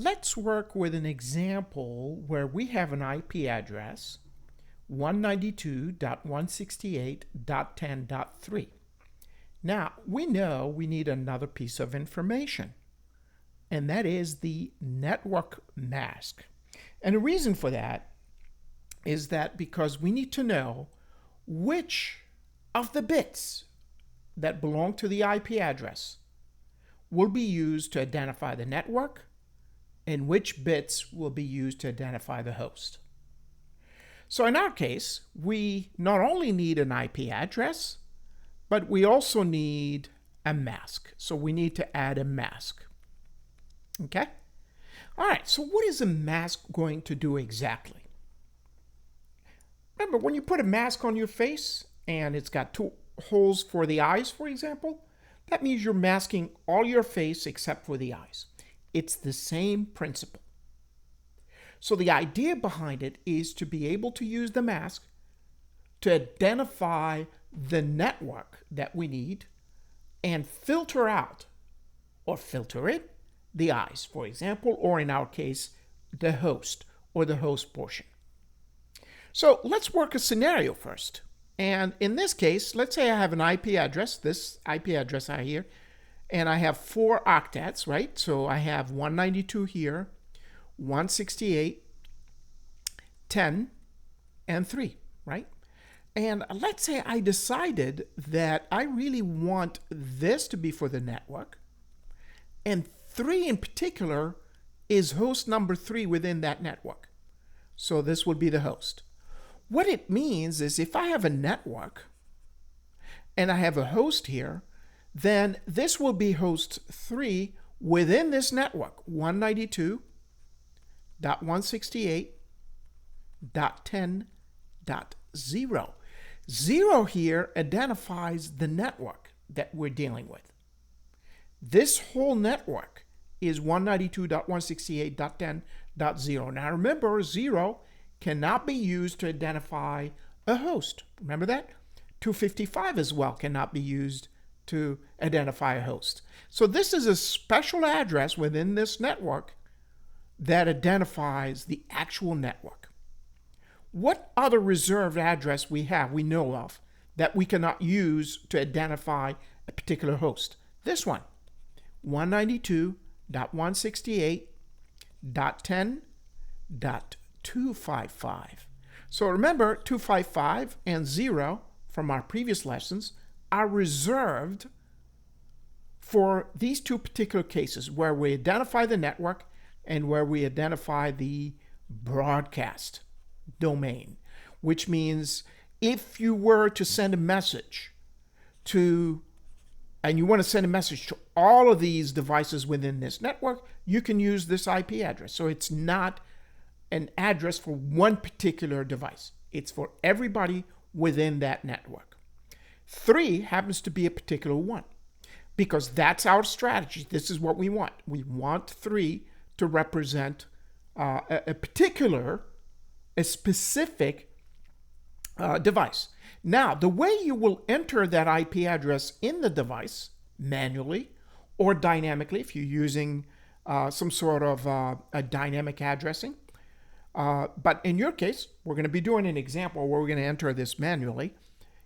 let's work with an example where we have an IP address 192.168.10.3. Now, we know we need another piece of information, and that is the network mask. And the reason for that is that because we need to know which of the bits that belong to the IP address will be used to identify the network and which bits will be used to identify the host. So in our case, we not only need an IP address, but we also need a mask. So we need to add a mask. Okay? All right, so what is a mask going to do exactly? Remember, when you put a mask on your face and it's got two holes for the eyes, for example, that means you're masking all your face except for the eyes. It's the same principle. So the idea behind it is to be able to use the mask to identify the network that we need and filter out or filter in the eyes, for example, or in our case, the host or the host portion. So let's work a scenario first. And in this case, let's say I have an IP address, this IP address out here, and I have 4 octets, right? So I have 192 here, 168, 10, and 3, right? And let's say I decided that I really want this to be for the network, and 3 in particular is host number 3 within that network. So this will be the host. What it means is if I have a network and I have a host here, then this will be host 3 within this network, 192.168.10.0. 0 here identifies the network that we're dealing with. This whole network is 192.168.10.0. Now remember, 0 cannot be used to identify a host. Remember that? 255 as well cannot be used to identify a host. So this is a special address within this network that identifies the actual network. What other reserved address we know of that we cannot use to identify a particular host? This one, 192.168.10.255. So remember, 255 and 0 from our previous lessons are reserved for these two particular cases where we identify the network and where we identify the broadcast domain, which means if you were to send a message and you want to send a message to all of these devices within this network, you can use this IP address. So it's not an address for one particular device. It's for everybody within that network. 3 happens to be a particular one because that's our strategy. This is what we want. We want 3 to represent a specific device. Now, the way you will enter that IP address in the device, manually or dynamically, if you're using some sort of a dynamic addressing, but in your case, we're going to be doing an example where we're going to enter this manually.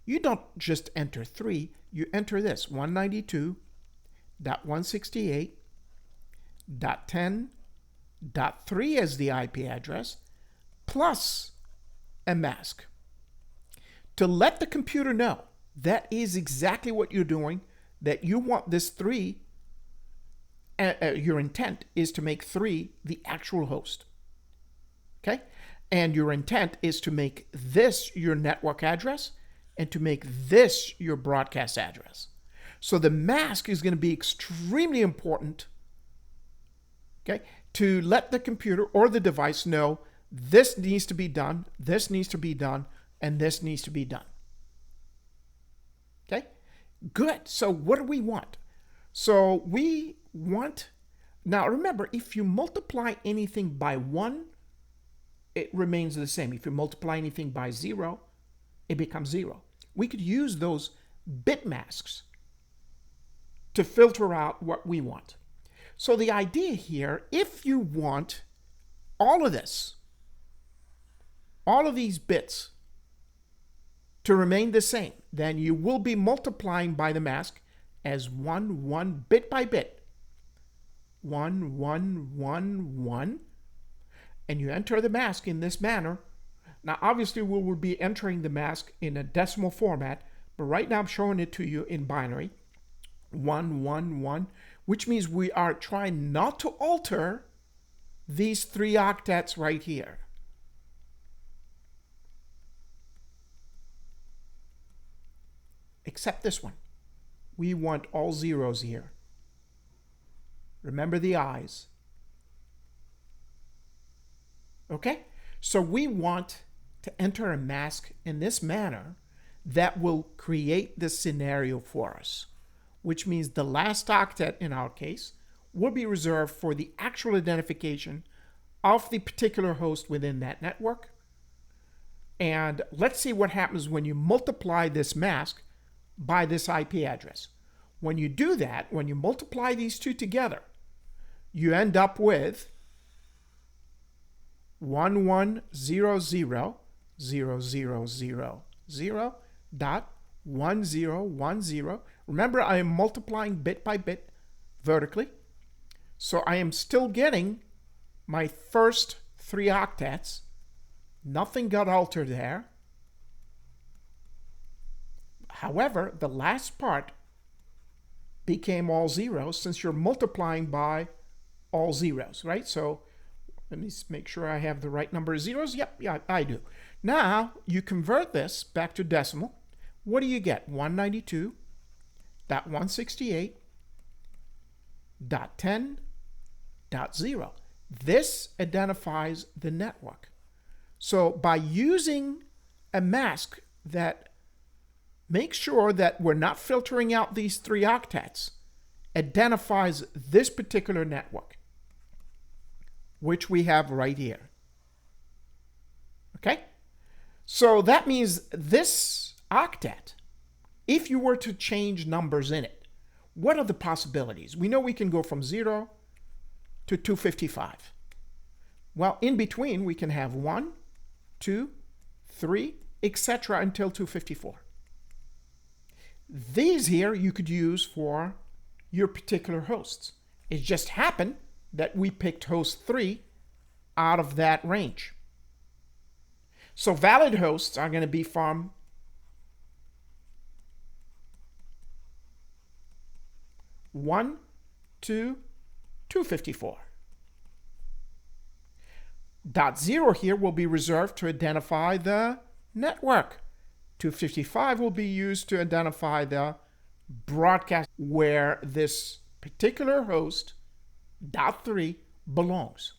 You don't just enter 3, you enter this 192.168.10.3 as the IP address, plus a mask. To let the computer know that is exactly what you're doing, that you want this 3, your intent is to make 3 the actual host. Okay? And your intent is to make this your network address and to make this your broadcast address. So the mask is going to be extremely important, okay, to let the computer or the device know this needs to be done, this needs to be done, and this needs to be done. Okay? Good. So what do we want? So we want, now remember, if you multiply anything by 1, it remains the same. If you multiply anything by 0, it becomes 0. We could use those bit masks to filter out what we want. So the idea here, if you want all of this, all of these bits to remain the same, then you will be multiplying by the mask as 1, 1, bit by bit. 1, 1, 1, 1. And you enter the mask in this manner. Now, obviously, we will be entering the mask in a decimal format, but right now I'm showing it to you in binary. 1, 1, 1, which means we are trying not to alter these 3 octets right here. Except this one. We want all zeros here. Remember the I's. Okay? So we want to enter a mask in this manner that will create this scenario for us, which means the last octet in our case will be reserved for the actual identification of the particular host within that network. And let's see what happens when you multiply this mask by this IP address. When you do that, when you multiply these two together, you end up with 11000000.1010. Remember, I am multiplying bit by bit vertically. So I am still getting my first 3 octets. Nothing got altered there. However, the last part became all zeros since you're multiplying by all zeros, right? So let me make sure I have the right number of zeros. Yep, yeah, I do. Now you convert this back to decimal. What do you get? 192.168.10.0. This identifies the network. So by using a mask that makes sure that we're not filtering out these 3 octets, identifies this particular network, which we have right here. Okay? So that means this octet, if you were to change numbers in it, what are the possibilities? We know we can go from 0 to 255. Well, in between, we can have 1, 2, 3, etc. until 254. These here you could use for your particular hosts. It just happened that we picked host 3 out of that range. So valid hosts are going to be from 1 to 254. .0 here will be reserved to identify the network. 255 will be used to identify the broadcast where this particular host, .3, belongs.